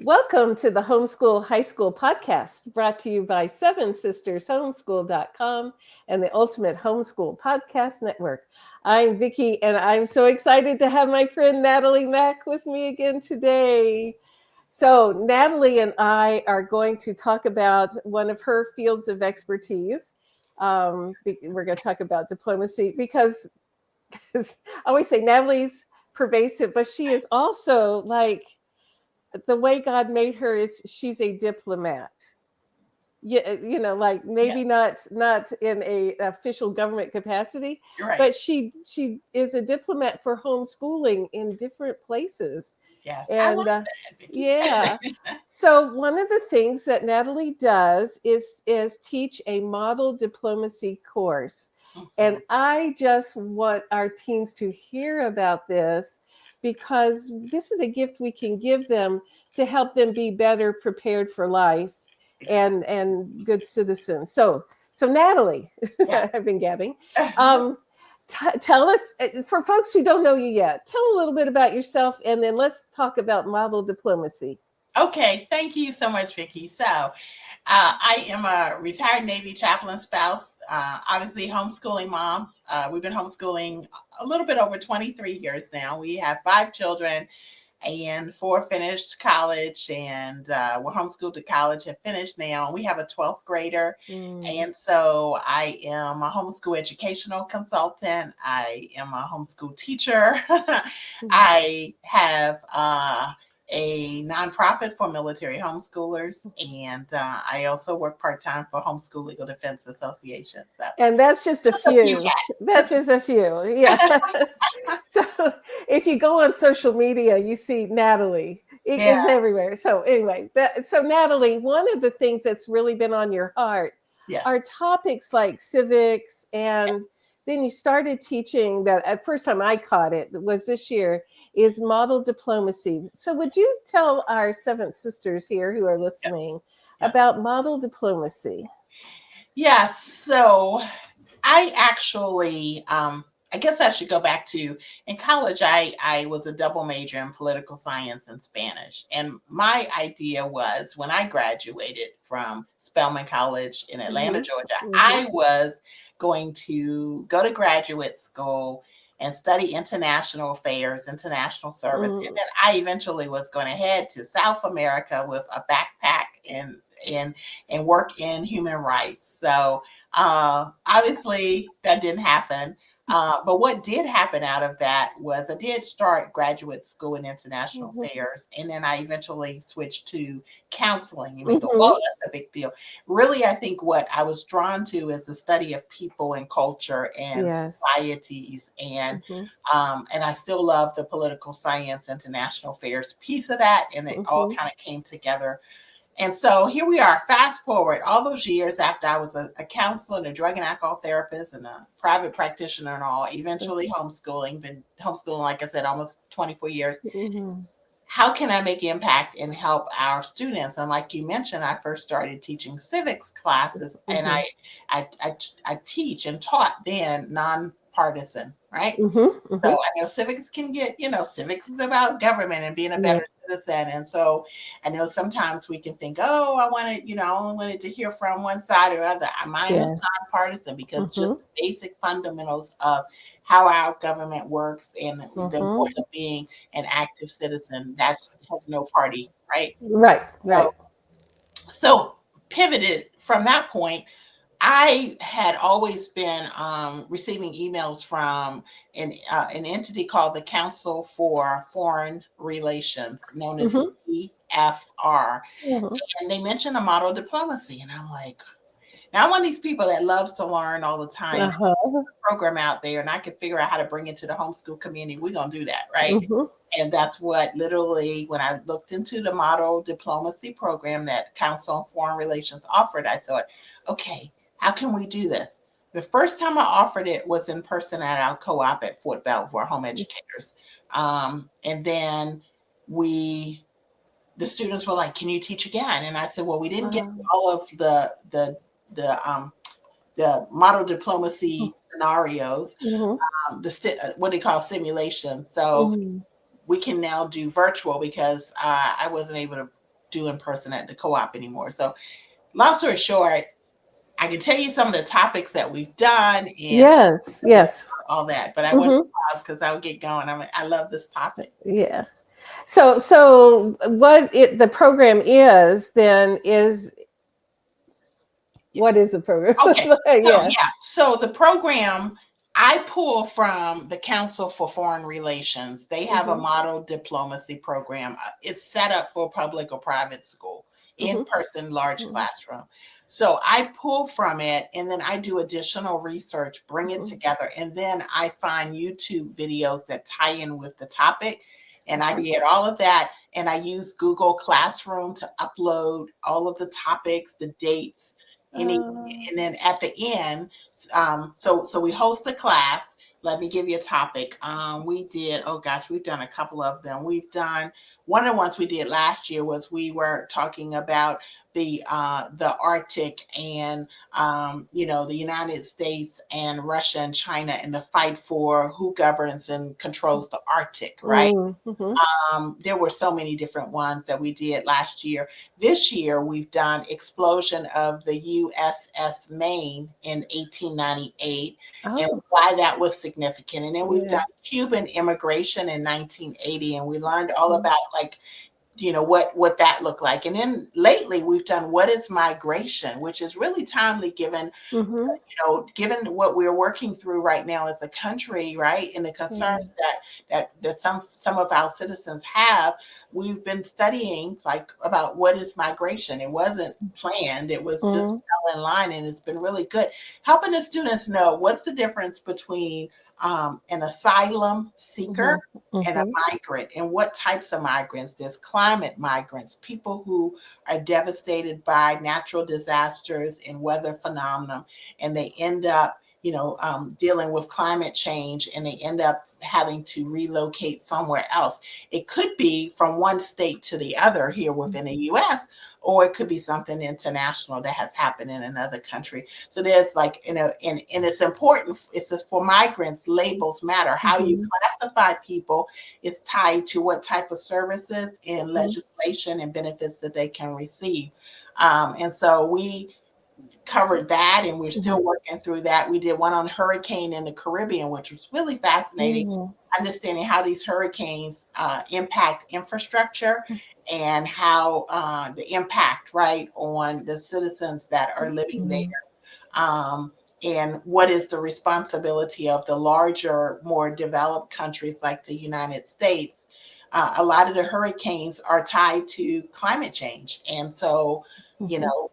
Welcome to the Homeschool High School podcast, brought to you by Seven Sisters Homeschool.com and the Ultimate Homeschool Podcast Network. I'm Vicki, and I'm so excited to have my friend Natalie Mack with me again today. So, Natalie and I are going to talk about one of her fields of expertise. We're going to talk about diplomacy because I always say Natalie's pervasive, but she is also like, the way God made her is she's a diplomat. Yeah, like maybe not in a official government capacity, You're right. but she is a diplomat for homeschooling in different places. Yeah, I And love that, Vicki. yeah, so one of the things that Natalie does is teach a model diplomacy course, and Mhm. I just want our teens to hear about this because this is a gift we can give them to help them be better prepared for life Exactly. and good citizens. So Natalie, Yes. I've been gabbing. Um, Tell us, for folks who don't know you yet, tell a little bit about yourself, and then let's talk about model diplomacy. Okay, thank you so much, Vicki. I am a retired Navy chaplain spouse, obviously homeschooling mom. We've been homeschooling a little bit over 23 years now. We have 5 children and 4 finished college, and we're homeschooled to college and finished now. We have a 12th grader. And so I am a homeschool educational consultant. I am a homeschool teacher. I have a nonprofit for military homeschoolers, and I also work part-time for Homeschool Legal Defense Association. So And that's just a that's a few few. That's just a few. Yeah. So if you go on social media, you see Natalie. It Yeah. is everywhere. So anyway, so Natalie, one of the things that's really been on your heart are Yes. topics like civics, and then you started teaching that at first time I caught it was this year is model diplomacy. So would you tell our seventh sisters here who are Yeah. listening Yeah. about model diplomacy? Yeah. So I actually, I guess I should go back to in college. I was a double major in political science and Spanish. And my idea was when I graduated from Spelman College in Atlanta, Mm-hmm. Georgia, Mm-hmm. I was going to go to graduate school and study international affairs, international service. And Mm-hmm. then I eventually was going to head to South America with a backpack and, and work in human rights. So, obviously, that didn't happen. But what did happen out of that was I did start graduate school in international affairs, and then I eventually switched to counseling. You may go, Mm-hmm. "Whoa, that's a big deal." Really, I think what I was drawn to is the study of people and culture and Yes. societies, Mm-hmm. and I still love the political science, international affairs piece of that, and it all Mm-hmm. kind of came together. And so here we are, fast forward all those years after I was a counselor and a drug and alcohol therapist and a private practitioner and all, eventually homeschooling, been homeschooling, like I said, almost 24 years. Mm-hmm. How can I make impact and help our students? And like you mentioned, I first started teaching civics classes, and Mm-hmm. I teach and taught then nonpartisan, right? Mm-hmm. So Mm-hmm. I know civics can get, civics is about government and being a Yeah. better citizen. And so I know sometimes we can think, oh, I only wanted to hear from one side or other. Mine is Yeah. nonpartisan because just Mm-hmm. the basic fundamentals of how our government works and the Mm-hmm. importance of being an active citizen, that has no party, right? Right. Right. So, so pivoted from that point, I had always been receiving emails from an entity called the Council for Foreign Relations, known as Mm-hmm. CFR, Mm-hmm. and they mentioned a model diplomacy, and I'm like, now I'm one of these people that loves to learn all the time. Uh-huh. Program out there, and I can figure out how to bring it to the homeschool community. We're gonna do that, right? Mm-hmm. And that's what literally, when I looked into the model diplomacy program that Council on Foreign Relations offered, I thought, okay, how can we do this? The first time I offered it was in person at our co-op at Fort Belvoir, home educators. And then the students were like, "Can you teach again?" And I said, "Well, we didn't get all of the model diplomacy scenarios, Mm-hmm. what they call simulations. So Mm-hmm. we can now do virtual because I wasn't able to do in person at the co-op anymore. So long story short, I can tell you some of the topics that we've done and Yes, yes. all that, but I wouldn't Hmm. pause because I would get going. I love this topic. Yeah. So what the program is then is what is the program? Okay. Yeah. So the program I pull from the Council for Foreign Relations. They have a Hmm. model diplomacy program. It's set up for public or private school, in person, large Hmm. classroom. So I pull from it and then I do additional research, bring it together, and then I find YouTube videos that tie in with the topic. And I get all of that. And I use Google Classroom to upload all of the topics, the dates, any, and then at the end, so we host the class. Let me give you a topic. We did, oh gosh, we've done a couple of them. We've done one of the ones we did last year was we were talking about the Arctic and the United States and Russia and China and the fight for who governs and controls the Arctic, right? Hmm. There were so many different ones that we did last year. This year, we've done explosion of the USS Maine in 1898 and Oh, why that was significant. And then we've yeah. done Cuban immigration in 1980, and we learned all about what that looked like. And then lately, we've done what is migration, which is really timely Hmm. given what we're working through right now as a country, right, and the concerns that some of our citizens have. We've been studying about what is migration. It wasn't planned; it was just Hmm. fell in line, and it's been really good helping the students know what's the difference between an asylum seeker Hmm. and a Hmm. migrant, and what types of migrants. There's climate migrants, people who are devastated by natural disasters and weather phenomena, and they end up, dealing with climate change, and they end up having to relocate somewhere else. It could be from one state to the other here within the U.S., or it could be something international that has happened in another country. So there's and it's important. It's just for migrants, labels matter. How you Hmm. classify people is tied to what type of services and Hmm. legislation and benefits that they can receive. And so we covered that, and we're Hmm. still working through that. We did one on hurricane in the Caribbean, which was really fascinating, Hmm. understanding how these hurricanes impact infrastructure and how the impact, right, on the citizens that are living there. Um, and what is the responsibility of the larger, more developed countries like the United States? A lot of the hurricanes are tied to climate change. And so, you Hmm. know,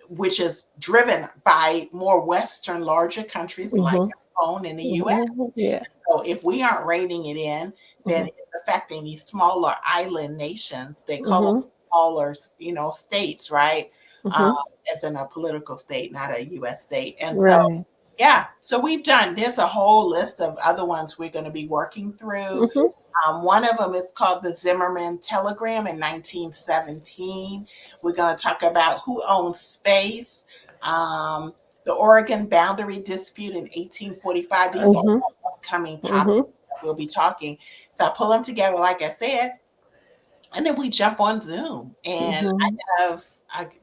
which is driven by more Western, larger countries like Hmm. our own in the US. Hmm. Yeah. So if we aren't reining it in, then Hmm. it's affecting these smaller island nations. They call them Hmm. smaller, states, right? Um, Hmm. as in a political state, not a US state. And so, Right. yeah, so there's a whole list of other ones we're going to be working through. Hmm. One of them is called the Zimmerman Telegram in 1917. We're going to talk about who owns space, um, the Oregon boundary dispute in 1845. These are Hmm. all upcoming topics Hmm. that we'll be talking. So I pull them together, like I said, and then we jump on Zoom. And Hmm. I have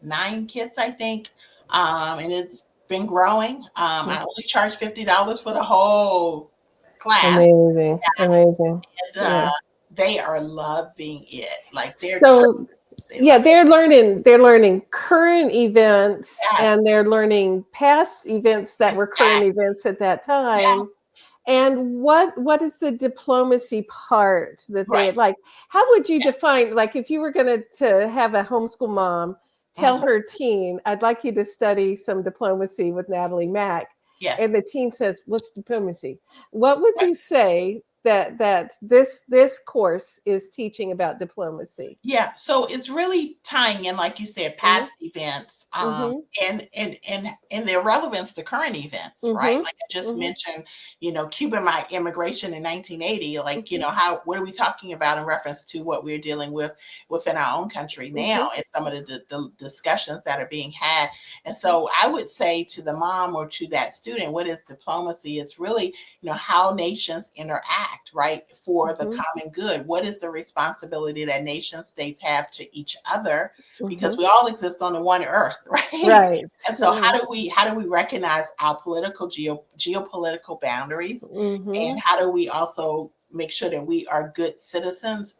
9 kids, I think, and it's been growing. I only charge $50 for the whole class. Amazing. Amazing. And Yeah. they are loving it. Like So they yeah, love it. they're learning current events Yes, and they're learning past events that were current exactly. events at that Yeah, time. And what is the diplomacy part that right. they like? How would you define, like, if you were going to have a homeschool mom tell Mhm. her teen, I'd like you to study some diplomacy with Natalie Mack, Yes. and the teen says, "What's diplomacy?" What would Right. you say that this course is teaching about diplomacy? Yeah, so it's really tying in, like you said, Mhm. past events, Mhm. and their relevance to current events, right? Mhm. Like I just Mhm. mentioned, Cuban immigration in 1980. Like, Mhm. what are we talking about in reference to what we're dealing with within our own country now, Mhm. and some of the discussions that are being had. And so I would say to the mom or to that student, what is diplomacy? It's really, how nations interact. act, right, for the Mhm. common good? What is the responsibility that nation states have to each other? Because Mhm. we all exist on the one earth, right? Right. And so how do we recognize our geopolitical boundaries? And Mhm. how do we also make sure that we are good citizens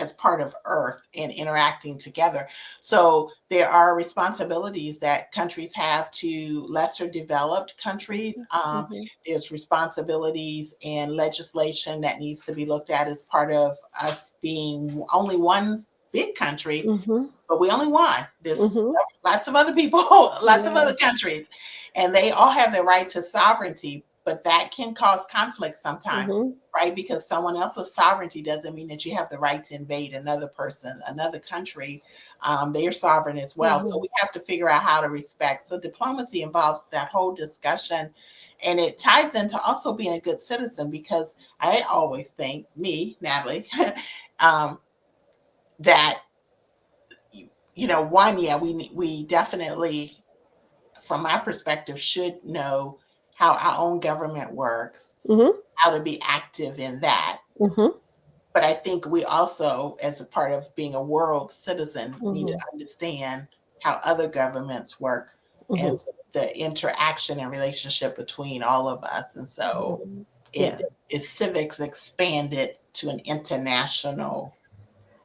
as part of Earth and interacting together? So there are responsibilities that countries have to lesser developed countries. Mhm. There's responsibilities and legislation that needs to be looked at as part of us being only one big country, Mhm. but we only one. There's Mhm. lots of other people, lots of Yeah. other countries, and they all have the right to sovereignty, but that can cause conflict sometimes, Mhm. right? Because someone else's sovereignty doesn't mean that you have the right to invade another person, another country. They are sovereign as well. So Mhm. we have to figure out how to respect. So diplomacy involves that whole discussion. And it ties into also being a good citizen, because I always think, me, Natalie, um, that one, yeah, we definitely, from my perspective, should know how our own government works, Mhm. how to be active in that. Mhm. But I think we also, as a part of being a world citizen, need to Mhm. understand how other governments work and Mhm. the interaction and relationship between all of us. And so Mhm. it Yeah. is civics expanded to an international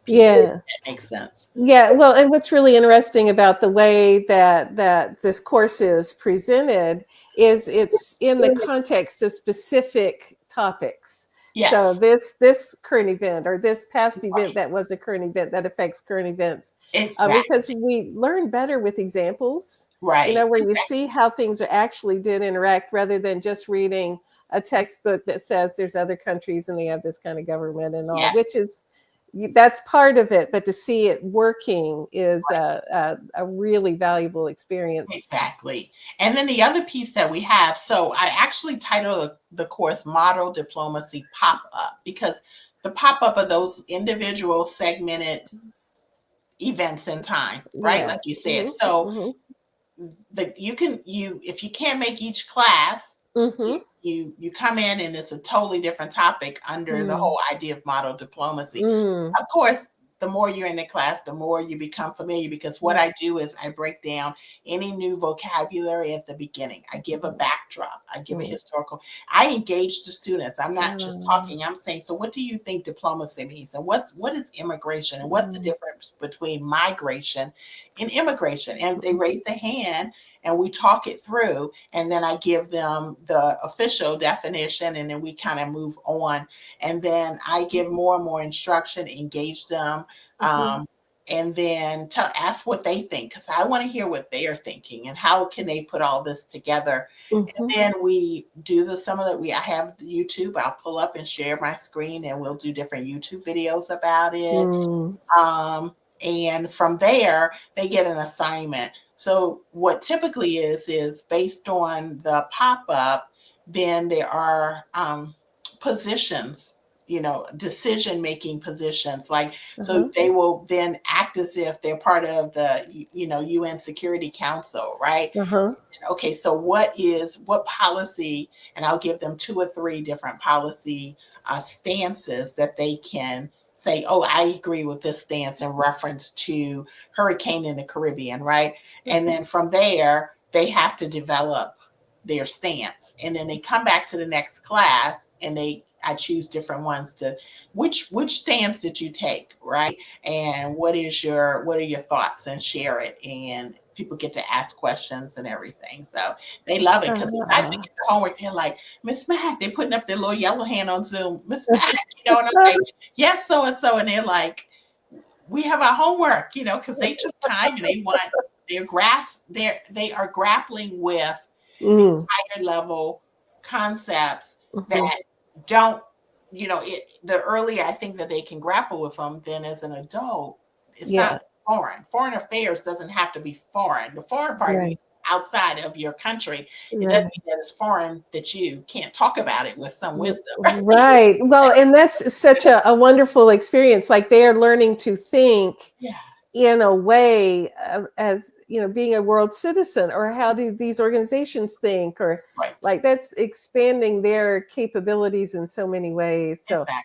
piece. If Yeah. that makes sense. Yeah, well, and what's really interesting about the way that this course is presented is it's in the context of specific topics. So Yes, this current event or this past event that was a current event that affects current events, because exactly. we learn better with examples. Right. Where you see how things are actually did interact rather than just reading a textbook that says there's other countries and they have this kind of government and all, which Yes. is that's part of it, but to see it working is a really valuable experience. Exactly. And then the other piece that we have, so I actually titled the course Model Diplomacy Pop Up, because the pop up of those individual segmented events in time, right? Yeah. Like you said. Mhm. So Mhm. if you can't make each class, you Mhm. you come in and it's a totally different topic under the Mm. whole idea of model diplomacy. Mm. Of course, the more you're in the class, the more you become familiar, because what Mm. I do is I break down any new vocabulary at the beginning. I give a backdrop. I give a Mm. historical. I engage the students. I'm not just Mm. talking. I'm saying, so what do you think diplomacy means? And what is immigration? And what's the Mm. difference between migration and immigration? And they Mhm. raise their hand and we talk it through. And then I give them the official definition and then we kind of move on. And then I give more and more instruction, engage them, Mhm. and then ask what they think, because I want to hear what they are thinking and how can they put all this together. And Mhm. then we do some of that. I have YouTube. I'll pull up and share my screen, and we'll do different YouTube videos about it. Mm. And from there, they get an assignment. So what typically is based on the pop up, then there are positions, decision making positions. Like, so Uh-huh. they will then act as if they're part of the UN Security Council, right? Uh-huh. Okay, so what policy, and I'll give them 2 or 3 different policy stances that they can say, oh, I agree with this stance in reference to hurricane in the Caribbean, right? And Mhm. then from there, they have to develop their stance. And then they come back to the next class and I choose different ones to which stance did you take, right? And what are your thoughts, and share it. And people get to ask questions and everything. So they love it, because if I Ah. forget the homework, they're like, Miss Mack, they're putting up their little yellow hand on Zoom, Miss Mack, and I'm like, yes, so and so. And they're like, we have our homework, because they took time and they are grappling with these Mm. higher level concepts Mhm. that don't, the earlier I think that they can grapple with them, then as an adult, it's not Yeah. foreign. Foreign affairs doesn't have to be foreign. The foreign part Right. means outside of your country. It doesn't Right. mean that it's foreign that you can't talk about it with some wisdom, right? Right. Well, and that's such a wonderful experience. Like they are learning to think Yeah. in a way as, being a world citizen, or how do these organizations think, or Right. like that's expanding their capabilities in so many ways. So so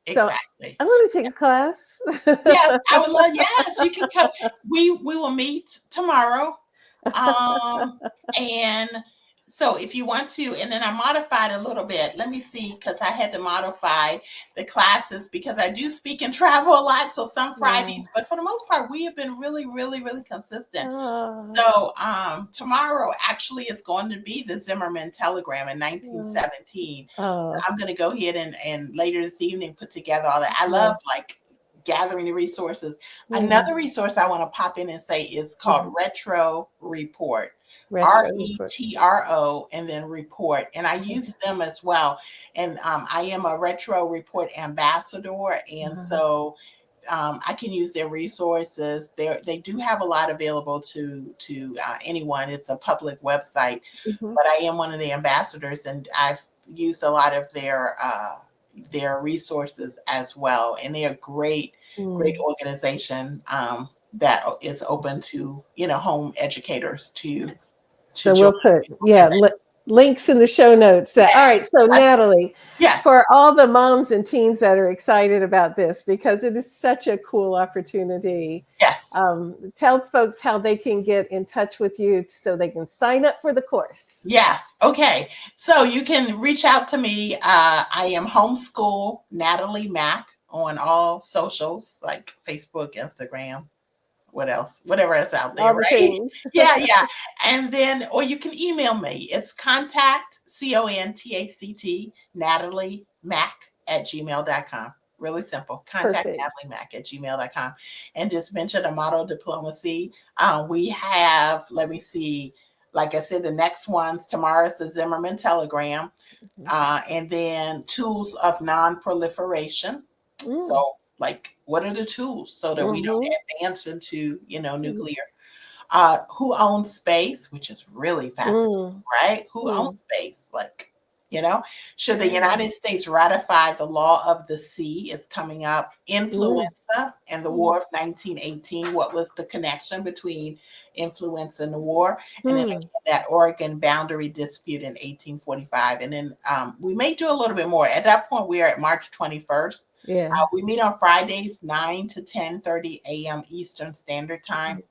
Exactly. I want to take a class. Yes, I would love. Yes, you can come. We will meet tomorrow, and so if you want to, and then I modified a little bit. Let me see, because I had to modify the classes because I do speak and travel a lot. So some Fridays, but for the most part, we have been really, really, really consistent. Oh, So tomorrow actually is going to be the Zimmerman Telegram in 1917. oh, I'm going to go ahead and later this evening put together all that. I love like gathering the resources. Another resource I want to pop in and say is called Retro Report. Retro Report. RETRO and then report. And I use them as well. And I am a Retro Report ambassador. And so I can use their resources. They do have a lot available to anyone. It's a public website, but I am one of the ambassadors, and I've used a lot of their resources as well. And they're a great organization that is open to home educators to So join. we'll put links in the show notes. All right. So Natalie, yes, for all the moms and teens that are excited about this, because it is such a cool opportunity. Yes. Tell folks how they can get in touch with you so they can sign up for the course. Yes. Okay. So you can reach out to me. I am Homeschool Natalie Mack on all socials like Facebook, Instagram, what else? Whatever is out there, All the right? things. Yeah. And then, or you can email me. It's contact, CONTACT, Natalie Mack @gmail.com. Really simple. Contact Natalie Mack @gmail.com. And just mention a model diplomacy. We have, let me see, like I said, the next ones tomorrow is the Zimmerman Telegram, and then tools of non-proliferation. So, like, what are the tools so that we don't advance into, nuclear? Who owns space, which is really fascinating, right? Who owns space? Like, should the United States ratify the law of the sea? Is coming up. Influenza and the War of 1918. What was the connection between influenza and the war? And then again, that Oregon boundary dispute in 1845. And then we may do a little bit more. At that point, we are at March 21st. Yeah. We meet on Fridays, 9 to 10:30 a.m. Eastern Standard Time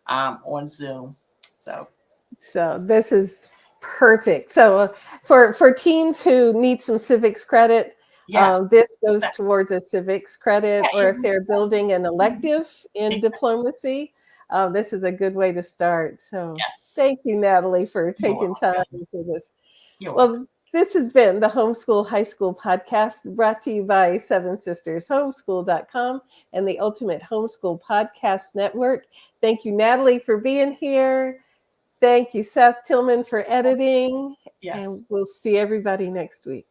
on Zoom. So this is perfect. So for teens who need some civics credit, this goes towards a civics credit, or if they're building an elective in diplomacy, this is a good way to start. So thank you, Natalie, for taking time for this. Well, this has been the Homeschool High School Podcast, brought to you by Seven Sisters Homeschool.com and the Ultimate Homeschool Podcast Network. Thank you, Natalie, for being here. Thank you, Seth Tillman, for editing. And we'll see everybody next week.